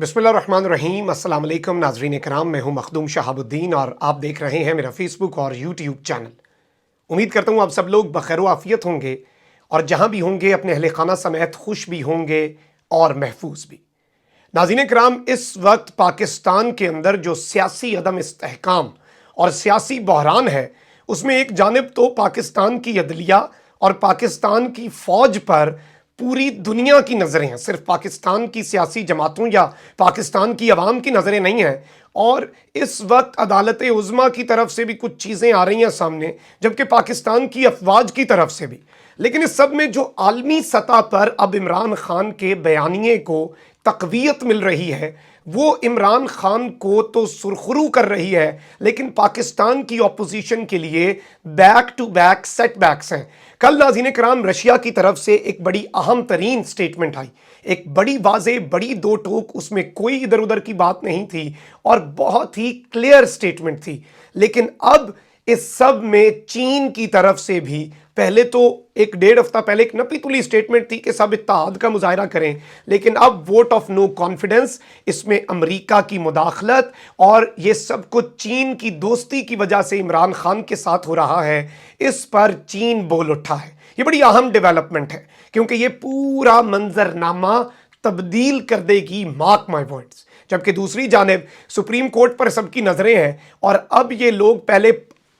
बिस्मिल्लाहिर्रहमानिर्रहीम। अस्सलाम वालेकुम नाज़रीन कराम, मैं हूं मखदूम शहाबुद्दीन और आप देख रहे हैं मेरा फेसबुक और यूट्यूब चैनल। उम्मीद करता हूं आप सब लोग बखैर आफियत होंगे और जहां भी होंगे अपने अहले खाना समेत खुश भी होंगे और महफूज भी। नाज़रीन कराम, इस वक्त पाकिस्तान के अंदर जो सियासी अदम इस्तेहकाम और सियासी बहरान है, उसमें एक जानिब तो पाकिस्तान की अदलिया और पाकिस्तान की फ़ौज पर पूरी दुनिया की नज़रें हैं। सिर्फ पाकिस्तान की सियासी जमातों या पाकिस्तान की आवाम की नज़रें नहीं हैं। और इस वक्त अदालत उज़्मा की तरफ से भी कुछ चीज़ें आ रही हैं सामने, जबकि पाकिस्तान की अफवाज की तरफ से भी। लेकिन इस सब में जो आलमी सतह पर अब इमरान खान के बयानिए को तक़वियत मिल रही है, वो इमरान खान को तो सुरखरू कर रही है, लेकिन पाकिस्तान की अपोजिशन के लिए बैक टू बैक सेटबैक्स हैं। कल नाज़रीन कराम, रशिया की तरफ से एक बड़ी अहम तरीन स्टेटमेंट आई, एक बड़ी वाज़े, बड़ी दो टोक, उसमें कोई इधर उधर की बात नहीं थी और बहुत ही क्लियर स्टेटमेंट थी। लेकिन अब इस सब में चीन की तरफ से भी पहले तो एक डेढ़ हफ्ता पहले एक नपी तुली स्टेटमेंट थी कि सब इत्तेहाद का मुजाहरा करें, लेकिन अब वोट ऑफ नो कॉन्फिडेंस, इसमें अमेरिका की मुदाखलत और ये सब कुछ चीन की दोस्ती की वजह से इमरान खान के साथ हो रहा है, इस पर चीन बोल उठा है। ये बड़ी अहम डेवलपमेंट है क्योंकि ये पूरा मंजरनामा तब्दील कर देगी, मार्क माय वर्ड्स। जबकि दूसरी जानिब सुप्रीम कोर्ट पर सबकी नजरें हैं और अब ये लोग पहले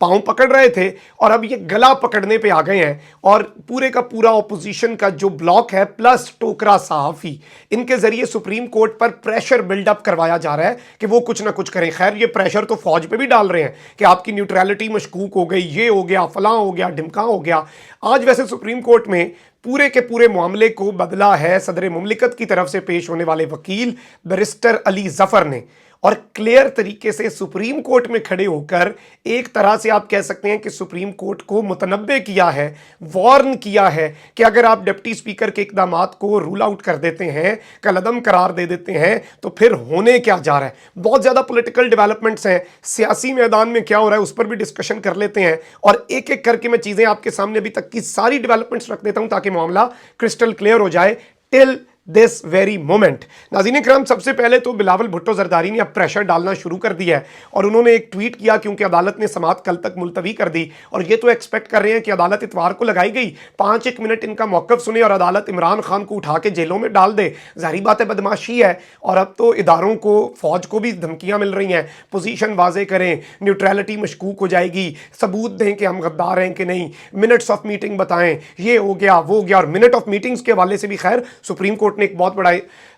पांव पकड़ रहे थे और अब ये गला पकड़ने पे आ गए हैं और पूरे का पूरा ऑपोजिशन का जो ब्लॉक है प्लस टोकरा सहाफ़ी, इनके जरिए सुप्रीम कोर्ट पर प्रेशर बिल्डअप करवाया जा रहा है कि वो कुछ ना कुछ करें। खैर, ये प्रेशर तो फौज पे भी डाल रहे हैं कि आपकी न्यूट्रलिटी मशकूक हो गई, ये हो गया, फलां हो गया, ढिमका हो गया। आज वैसे सुप्रीम कोर्ट में पूरे के पूरे मामले को बदला है सदर मुमलिकत की तरफ से पेश होने वाले वकील बैरिस्टर अली जफर ने, और क्लियर तरीके से सुप्रीम कोर्ट में खड़े होकर एक तरह से आप कह सकते हैं कि सुप्रीम कोर्ट को मुतनब्बे किया है, वार्न किया है कि अगर आप डिप्टी स्पीकर के इक़दामात को रूल आउट कर देते हैं, कलअदम करार दे देते हैं, तो फिर होने क्या जा रहा है। बहुत ज़्यादा पॉलिटिकल डेवलपमेंट्स हैं, सियासी मैदान में क्या हो रहा है उस पर भी डिस्कशन कर लेते हैं और एक एक करके मैं चीज़ें आपके सामने अभी तक की सारी डेवलपमेंट्स रख देता हूँ ताकि मामला क्रिस्टल क्लियर हो जाए टिल दिस वेरी मोमेंट। नाज़रीन इकराम, सबसे पहले तो बिलावल भुट्टो जरदारी ने अब प्रेशर डालना शुरू कर दिया है और उन्होंने एक ट्वीट किया क्योंकि अदालत ने समाअत कल तक मुलतवी कर दी और ये तो एक्सपेक्ट कर रहे हैं कि अदालत इतवार को लगाई गई, 5 मिनट इनका मौक़िफ़ सुने और अदालत इमरान खान को उठा के जेलों में डाल दे। ज़ाहिर बात है, बदमाशी है और अब तो इदारों को, फौज को भी धमकियाँ मिल रही हैं, पोजीशन वाजे करें, न्यूट्रलिटी मशकूक हो जाएगी, सबूत दें कि हम गद्दार हैं कि नहीं, मिनट्स ऑफ मीटिंग बताएं, ये हो गया वो हो गया। और मिनट ऑफ मीटिंग्स के हवाले से भी खैर सुप्रीम कोर्ट ने एक बहुत बड़ा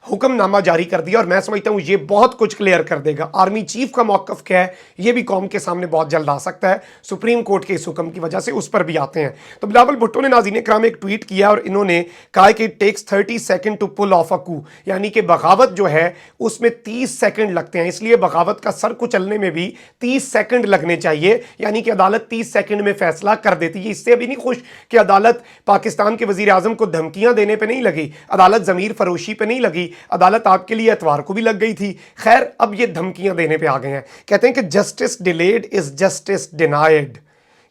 हुक्मनामा जारी कर दिया और मैं समझता हूं ये बहुत कुछ क्लियर कर देगा। आर्मी चीफ का मौक़िफ़ क्या है ये भी कौम के सामने बहुत जल्द आ सकता है सुप्रीम कोर्ट के इस हुक्म की वजह से, उस पर भी आते हैं। तो बिलावल भुट्टो ने नाज़रीन इकराम एक ट्वीट किया और इन्होंने कहा कि it takes 30 second to pull off a coup, यानी कि बगावत जो है उसमें 30 सेकंड लगते हैं, इसलिए बगावत का सर कुचलने में भी 30 सेकंड लगने चाहिए, यानी कि अदालत 30 सेकंड में फैसला कर देती है। इससे अभी नहीं खुश कि अदालत पाकिस्तान के वज़ीर आज़म को धमकियां देने पर नहीं लगी, अदालत ज़मीर फरोशी पे नहीं लगी, अदालत आपके लिए एतवार को भी लग गई थी। खैर, अब ये धमकियां देने पे आ गए हैं। कहते हैं कि justice delayed is justice denied,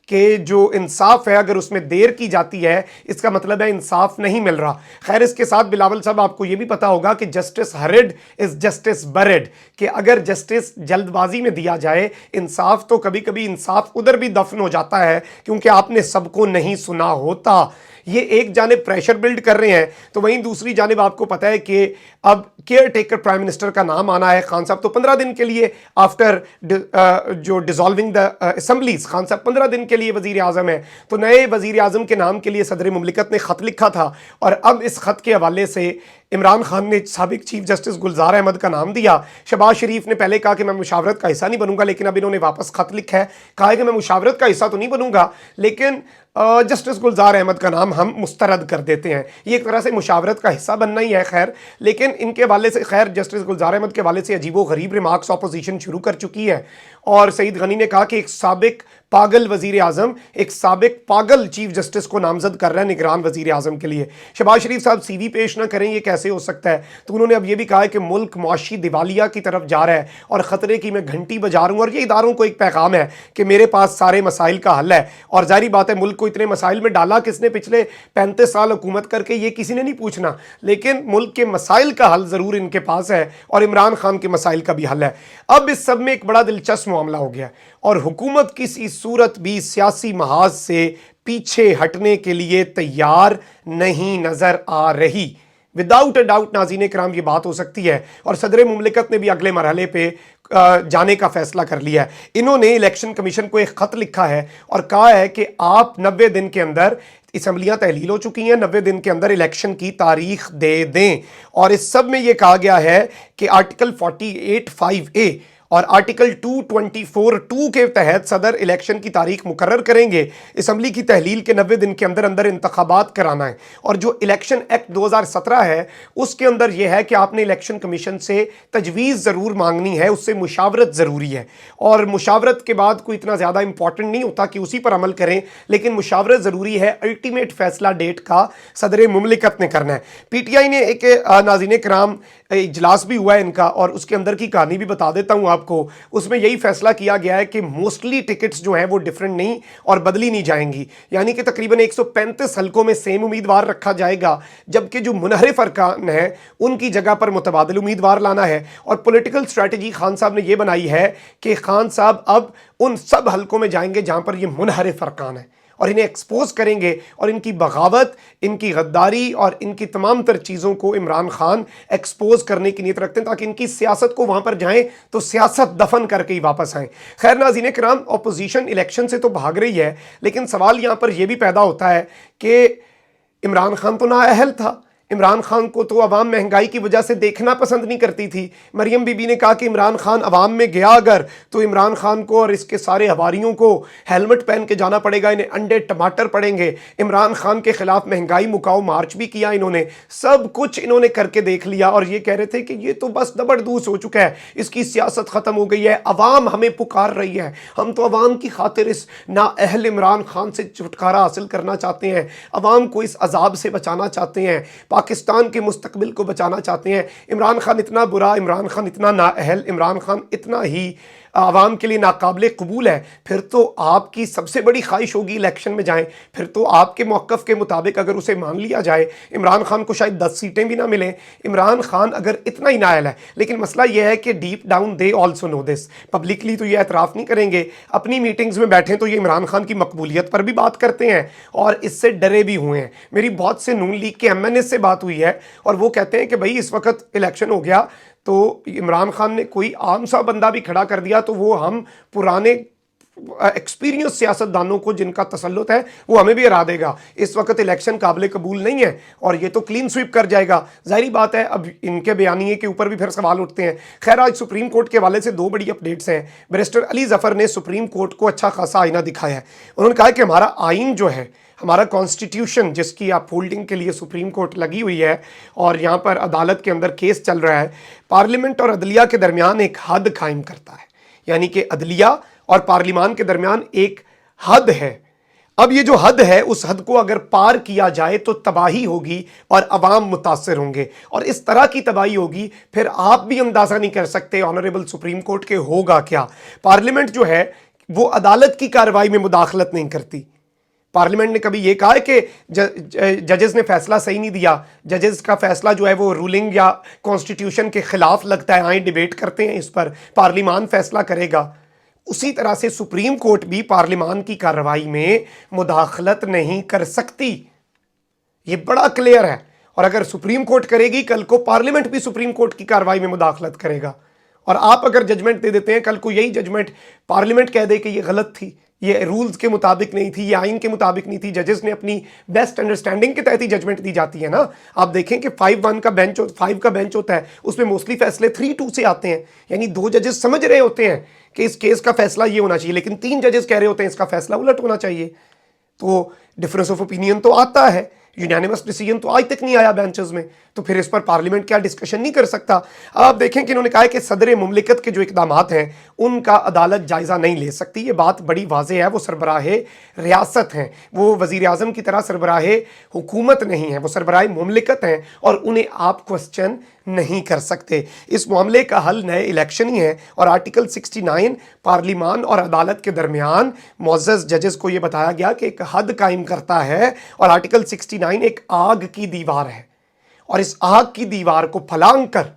कि जो इंसाफ है अगर उसमें देर की जाती है इसका मतलब है इंसाफ नहीं मिल रहा। खैर, इसके साथ बिलावल साहब आपको ये भी पता होगा कि justice hurried is justice buried, कि अगर जस्टिस जल्दबाजी में दिया जाए इंसाफ, तो कभी कभी इंसाफ उधर भी दफन हो जाता है क्योंकि आपने सबको नहीं सुना होता। ये एक जानिब प्रेशर बिल्ड कर रहे हैं, तो वहीं दूसरी जानिब आपको पता है कि अब केयर टेकर प्राइम मिनिस्टर का नाम आना है। खान साहब तो 15 दिन के लिए आफ्टर जो डिसॉल्विंग द असेंबलीज, खान साहब 15 दिन के लिए वजीर आजम है, तो नए वजीर आजम के नाम के लिए सदर मुमलिकत ने खत लिखा था और अब इस खत के हवाले से इमरान खान ने साबिक चीफ जस्टिस गुलजार अहमद का नाम दिया। शहबाज शरीफ ने पहले कहा कि मैं मुशावरत का हिस्सा नहीं बनूंगा, लेकिन अब इन्होंने वापस खत लिखा है, कहा है कि मैं मुशावरत का हिस्सा तो नहीं बनूंगा लेकिन जस्टिस गुलजार अहमद का नाम हम मुस्तरद कर देते हैं। ये एक तरह से मुशावरत का हिस्सा बनना ही है। खैर, लेकिन इनके हवाले से, खैर जस्टिस गुलजार अहमद के हवाले से अजीबो गरीब रिमार्क्स अपोजिशन शुरू कर चुकी है और सईद गनी ने कहा कि एक साबिक पागल वजीर आजम एक साबिक पागल चीफ जस्टिस को नामजद कर रहा है निगरान वजीर आजम के लिए। शहबाज शरीफ साहब सीवी पेश ना करें, ये कैसे हो सकता है? तो उन्होंने अब ये भी कहा है कि मुल्क मुआशी दिवालिया की तरफ जा रहा है और ख़तरे की मैं घंटी बजा रहा हूँ। और ये इदारों को एक पैगाम है कि मेरे पास सारे मसाइल का हल है। और जाहिर बात है, मुल्क को इतने मसाइल में डाला किसने? पिछले 35 साल हुकूमत करके, ये किसी ने नहीं पूछना, लेकिन मुल्क के मसाइल का हल ज़रूर इनके पास है और इमरान खान के मसाइल का भी हल है। अब इस सब में एक बड़ा दिलचस्प मामला हो गया और हुकूमत किसी सूरत भी सियासी महाज से पीछे हटने के लिए तैयार नहीं नजर आ रही। विदाउट अ डाउट नाज़रीन किराम ये बात हो सकती है और सदर मुमलिकत ने भी अगले मरहले पे जाने का फैसला कर लिया है। इन्होंने इलेक्शन कमीशन को एक खत लिखा है और कहा है कि आप 90 दिन के अंदर, असम्बलियाँ तहलील हो चुकी हैं, 90 दिन के अंदर इलेक्शन की तारीख दे दें। और इस सब में यह कहा गया है कि आर्टिकल 48(5)(a) और आर्टिकल 224(2) के तहत सदर इलेक्शन की तारीख मुकर्रर करेंगे। असम्बली की तहलील के 90 दिन के अंदर अंदर इंतखाबात कराना है। और जो इलेक्शन एक्ट 2017 है उसके अंदर यह है कि आपने इलेक्शन कमीशन से तजवीज़ ज़रूर मांगनी है, उससे मुशावरत ज़रूरी है। और मुशावरत के बाद कोई इतना ज़्यादा इंपॉर्टेंट नहीं होता कि उसी पर अमल करें, लेकिन मुशावरत ज़रूरी है। अल्टीमेट फैसला डेट का सदर मुमलिकत ने करना है। PTI ने एक नाज़रीन किराम इजलास भी हुआ है इनका और उसके अंदर की कहानी भी बता देता हूँ आपको। उसमें यही फैसला किया गया है कि मोस्टली टिकट्स जो हैं वो डिफरेंट नहीं और बदली नहीं जाएंगी, यानी कि तकरीबन 135 हलकों में सेम उम्मीदवार रखा जाएगा, जबकि जो मुनहरिफ अरकान हैं उनकी जगह पर मुतबादिल उम्मीदवार लाना है। और पॉलिटिकल स्ट्रैटेजी खान साहब ने यह बनाई है कि खान साहब अब उन सब हलकों में जाएंगे जहां पर ये मुनहरिफ अरकान है और इन्हें एक्सपोज करेंगे और इनकी बगावत, इनकी गद्दारी और इनकी तमाम तर चीज़ों को इमरान खान एक्सपोज करने की नीयत रखते हैं ताकि इनकी सियासत को वहाँ पर जाएं तो सियासत दफन करके ही वापस आएँ। खैर नाज़रीन किराम, अपोजिशन इलेक्शन से तो भाग रही है, लेकिन सवाल यहाँ पर यह भी पैदा होता है कि इमरान खान तो नाअहल था। इमरान खान को तो अवाम महंगाई की वजह से देखना पसंद नहीं करती थी। मरियम बीबी ने कहा कि इमरान खान अवाम में गया अगर तो इमरान खान को और इसके सारे हवारियों को हेलमेट पहन के जाना पड़ेगा, इन्हें अंडे टमाटर पड़ेंगे। इमरान खान के खिलाफ महंगाई मुकाओ मार्च भी किया इन्होंने, सब कुछ इन्होंने करके देख लिया और ये कह रहे थे कि ये तो बस दबड़दूस हो चुका है, इसकी सियासत ख़त्म हो गई है, अवाम हमें पुकार रही है, हम तो अवाम की खातिर इस नाअहल इमरान खान से छुटकारा हासिल करना चाहते हैं, अवाम को इस अजाब से बचाना चाहते हैं, पाकिस्तान के मुस्तकबिल को बचाना चाहते हैं। इमरान खान इतना बुरा, इमरान खान इतना नाअहल, इमरान खान इतना ही आवाम के लिए नाकाबिले कबूल है, फिर तो आपकी सबसे बड़ी ख्वाहिश होगी इलेक्शन में जाएं, फिर तो आपके मौक़िफ़ के मुताबिक अगर उसे मान लिया जाए, इमरान खान को शायद 10 सीटें भी ना मिलें। इमरान खान अगर इतना ही नाअहल है, लेकिन मसला यह है कि deep down they also know this, publicly तो ये एतराफ़ नहीं करेंगे, अपनी मीटिंग्स में बैठें तो ये इमरान खान की मकबूलियत पर भी बात करते हैं और इससे डरे भी हुए हैं। मेरी बहुत से नून लीग के MNA से बात हुई है और वो कहते हैं कि भाई इस वक्त इलेक्शन हो गया तो इमरान खान ने कोई आम सा बंदा भी खड़ा कर दिया तो वो हम पुराने एक्सपीरियंस सियासतदानों को जिनका तसल्लुत है वो हमें भी हरा देगा। इस वक्त इलेक्शन काबिल कबूल नहीं है और ये तो क्लीन स्वीप कर जाएगा। जाहिर बात है अब इनके बयानिए के ऊपर भी फिर सवाल उठते हैं। खैर, आज सुप्रीम कोर्ट के हवाले से 2 बड़ी अपडेट्स हैं। बैरिस्टर अली जफ़र ने सुप्रीम कोर्ट को अच्छा खासा आईना दिखाया है। उन्होंने कहा कि हमारा आइन जो है, हमारा कॉन्स्टिट्यूशन जिसकी आप होल्डिंग के लिए सुप्रीम कोर्ट लगी हुई है और यहाँ पर अदालत के अंदर केस चल रहा है, पार्लियामेंट और अदलिया के दरमियान एक हद कायम करता है, यानी कि अदलिया और पार्लिमान के दरमियान एक हद है। अब ये जो हद है उस हद को अगर पार किया जाए तो तबाही होगी और अवाम मुतासर होंगे और इस तरह की तबाही होगी फिर आप भी अंदाज़ा नहीं कर सकते ऑनरेबल सुप्रीम कोर्ट के होगा क्या। पार्लियामेंट जो है वो अदालत की कार्रवाई में मुदाखलत नहीं करती। पार्लियामेंट ने कभी ये कहा है कि जजेस ने फैसला सही नहीं दिया, जजेस का फैसला जो है वो रूलिंग या कॉन्स्टिट्यूशन के खिलाफ लगता है, आए डिबेट करते हैं इस पर, पार्लिमान फैसला करेगा। उसी तरह से सुप्रीम कोर्ट भी पार्लिमान की कार्रवाई में मुदाखलत नहीं कर सकती। ये बड़ा क्लियर है और अगर सुप्रीम कोर्ट करेगी कल को पार्लियामेंट भी सुप्रीम कोर्ट की कार्रवाई में मुदाखलत करेगा। और आप अगर जजमेंट दे देते हैं, कल को यही जजमेंट पार्लियामेंट कह दे कि ये गलत थी, ये रूल्स के मुताबिक नहीं थी, ये आइन के मुताबिक नहीं थी, जजेस ने अपनी बेस्ट अंडरस्टैंडिंग के तहत ही जजमेंट दी जाती है ना। आप देखें कि 5 का बेंच होता है, उसमें मोस्टली फैसले 3-2 से आते हैं, यानी 2 जजेस समझ रहे होते हैं कि इस केस का फैसला ये होना चाहिए, लेकिन 3 जजेस कह रहे होते हैं इसका फैसला उलट होना चाहिए। तो डिफरेंस ऑफ ओपिनियन तो आता है, यूनानिमस डिसीजन तो आज तक नहीं आया बेंचेस में, तो फिर इस पर पार्लियामेंट क्या डिस्कशन नहीं कर सकता। आप देखें कि इन्होंने कहा है कि सदर मुमलिकत के जो इकदामात हैं उनका अदालत जायज़ा नहीं ले सकती। ये बात बड़ी वाज़ेह है। वो सरबराहे रियासत हैं, वो वज़ीर आज़म की तरह सरबराहे हुकूमत नहीं है, वो सरबराह मुमलिकत हैं और उन्हें आप क्वेश्चन नहीं कर सकते। इस मामले का हल नए इलेक्शन ही है और आर्टिकल 69 पार्लिमान और अदालत के दरमियान मुअज़्ज़ज़ जजेस को यह बताया गया कि एक हद कायम करता है और आर्टिकल 69 एक आग की दीवार है और इस आग की दीवार को फलांग कर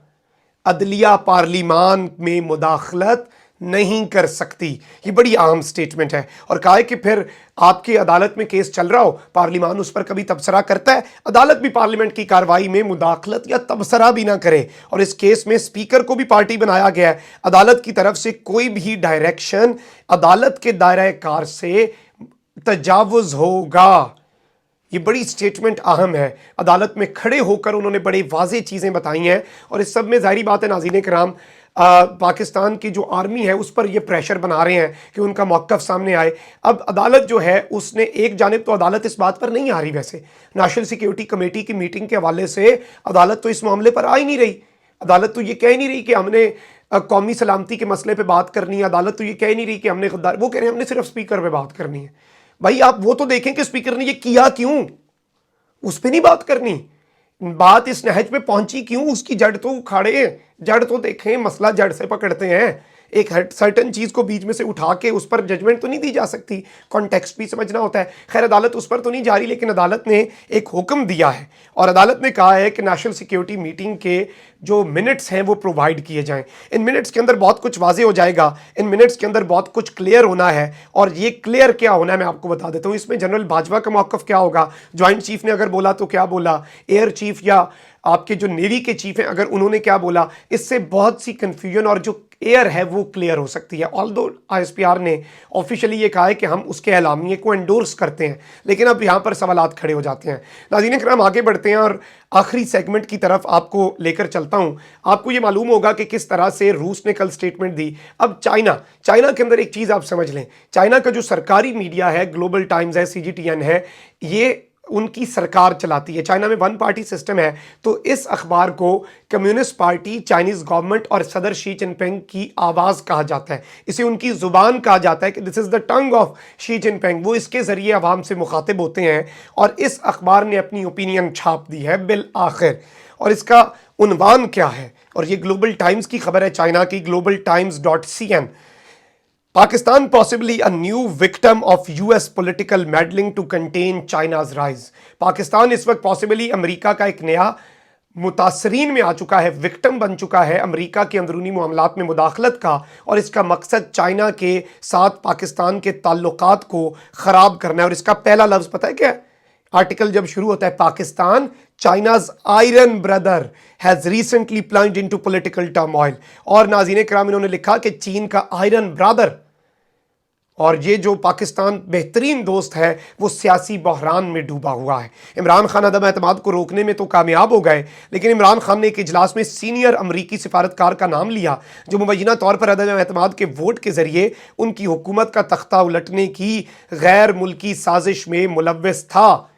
अदलिया पार्लिमान में मुदाखलत नहीं कर सकती। ये बड़ी अहम स्टेटमेंट है। और कहा है कि फिर आपकी अदालत में केस चल रहा हो, पार्लिमान उस पर कभी तबसरा करता है, अदालत भी पार्लियामेंट की कार्रवाई में मुदाखलत या तबसरा भी ना करे। और इस केस में स्पीकर को भी पार्टी बनाया गया है। अदालत की तरफ से कोई भी डायरेक्शन अदालत के दायरे कार से तजावुज होगा। ये बड़ी स्टेटमेंट अहम है। अदालत में खड़े होकर उन्होंने बड़े वाज़ेह चीज़ें बताई हैं और इस सब में ज़ाहिरी बात है नाज़रीन कराम, पाकिस्तान की जो आर्मी है उस पर ये प्रेशर बना रहे हैं कि उनका मौक़िफ़ सामने आए। अब अदालत जो है उसने एक जानिब तो अदालत इस बात पर नहीं आ रही, वैसे नेशनल सिक्योरिटी कमेटी की मीटिंग के हवाले से अदालत तो इस मामले पर आ ही नहीं रही। अदालत तो ये कह ही नहीं रही कि हमने कौमी सलामती के मसले पर बात करनी है। अदालत तो ये कह ही नहीं रही कि हमने गद्दार, वो कह रहे हैं हमने सिर्फ स्पीकर पर बात करनी है। भाई आप वो तो देखें कि स्पीकर ने ये किया क्यों, उस पर नहीं बात करनी। बात इस नहज पे पहुंची क्यों, उसकी जड़ तो उखाड़े, जड़ तो देखें, मसला जड़ से पकड़ते हैं। एक सर्टन चीज़ को बीच में से उठा के उस पर जजमेंट तो नहीं दी जा सकती, कॉन्टेक्स्ट भी समझना होता है। खैर अदालत उस पर तो नहीं जा रही, लेकिन अदालत ने एक हुक्म दिया है और अदालत ने कहा है कि नेशनल सिक्योरिटी मीटिंग के जो मिनट्स हैं वो प्रोवाइड किए जाएं। इन मिनट्स के अंदर बहुत कुछ वाज़ेह हो जाएगा, इन मिनट्स के अंदर बहुत कुछ क्लियर होना है। और ये क्लियर क्या होना है मैं आपको बता देता हूँ। इसमें जनरल बाजवा का मौक़िफ़ क्या होगा, जॉइंट चीफ ने अगर बोला तो क्या बोला, एयर चीफ या आपके जो नेवी के चीफ हैं अगर उन्होंने क्या बोला, इससे बहुत सी कन्फ्यूजन और जो एयर है वो क्लियर हो सकती है। ऑल्दो ISPR ने ऑफिशियली ये कहा है कि हम उसके एलामिये को एंडोर्स करते हैं, लेकिन अब यहाँ पर सवालात खड़े हो जाते हैं। नाज़रीन करम आगे बढ़ते हैं और आखिरी सेगमेंट की तरफ आपको लेकर चलता हूँ। आपको ये मालूम होगा कि किस तरह से रूस ने कल स्टेटमेंट दी। अब चाइना के अंदर एक चीज़ आप समझ लें, चाइना का जो सरकारी मीडिया है, ग्लोबल टाइम्स है, CGTN है, ये उनकी सरकार चलाती है। चाइना में वन पार्टी सिस्टम है, तो इस अखबार को कम्युनिस्ट पार्टी, चाइनीज़ गवर्नमेंट और सदर शी जिनपिंग की आवाज़ कहा जाता है। इसे उनकी ज़ुबान कहा जाता है कि this is the tongue of Xi Jinping. वो इसके ज़रिए आवाम से मुखातिब होते हैं और इस अखबार ने अपनी ओपिनियन छाप दी है बिल आखिर। और इसका उन्वान क्या है, और ये ग्लोबल टाइम्स की खबर है, चाइना की globaltimes.cn। Pakistan possibly a new victim of US political meddling to contain China's rise। Pakistan इस वक्त पॉसिबली अमेरिका का एक नया मुतासरीन में आ चुका है, विक्टिम बन चुका है अमेरिका के अंदरूनी मामलात में मुदाखलत का, और इसका मकसद चाइना के साथ पाकिस्तान के ताल्लुकात को ख़राब करना है। और इसका पहला लफ्ज़ पता है क्या है? आर्टिकल जब शुरू होता है, Pakistan China's iron brother has recently plunged into political turmoil. और नाज़रीन कराम इन्होंने लिखा कि चीन का आयरन ब्रदर और ये जो पाकिस्तान बेहतरीन दोस्त है वो सियासी बहरान में डूबा हुआ है। इमरान खान अदम एतमाद को रोकने में तो कामयाब हो गए, लेकिन इमरान खान ने एक इजलास में सीनियर अमरीकी सिफारतकार का नाम लिया जो मुबैना तौर पर अदम एतमाद के वोट के ज़रिए उनकी हुकूमत का तख्ता उलटने की गैर मुल्की साजिश में मुलव्वस था।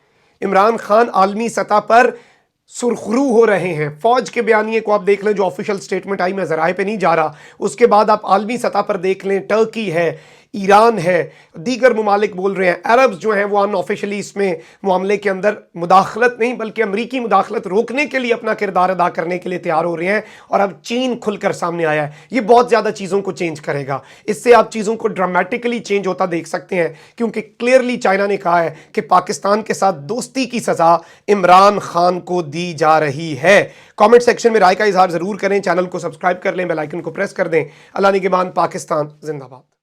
इमरान खान आलमी सतह पर सुरखरू हो रहे हैं। फौज के बयानिए को आप देख लें जो ऑफिशियल स्टेटमेंट आई, मैं ज़राए पे नहीं जा रहा। उसके बाद आप आलमी सतह पर देख लें, टर्की है, ईरान है, दीगर ममालिक बोल रहे हैं। अरब्स जो हैं वो अनऑफिशियली इसमें मामले के अंदर मुदाखलत नहीं बल्कि अमरीकी मुदाखलत रोकने के लिए अपना किरदार अदा करने के लिए तैयार हो रहे हैं। और अब चीन खुलकर सामने आया है। ये बहुत ज़्यादा चीज़ों को चेंज करेगा। इससे आप चीज़ों को ड्रामेटिकली चेंज होता देख सकते हैं, क्योंकि क्लियरली चाइना ने कहा है कि पाकिस्तान के साथ दोस्ती की सज़ा इमरान खान को दी जा रही है। कमेंट सेक्शन में राय का इजहार ज़रूर करें, चैनल को सब्सक्राइब कर लें, बेल आइकन को प्रेस कर दें। अल्लाह निगहबान, पाकिस्तान जिंदाबाद।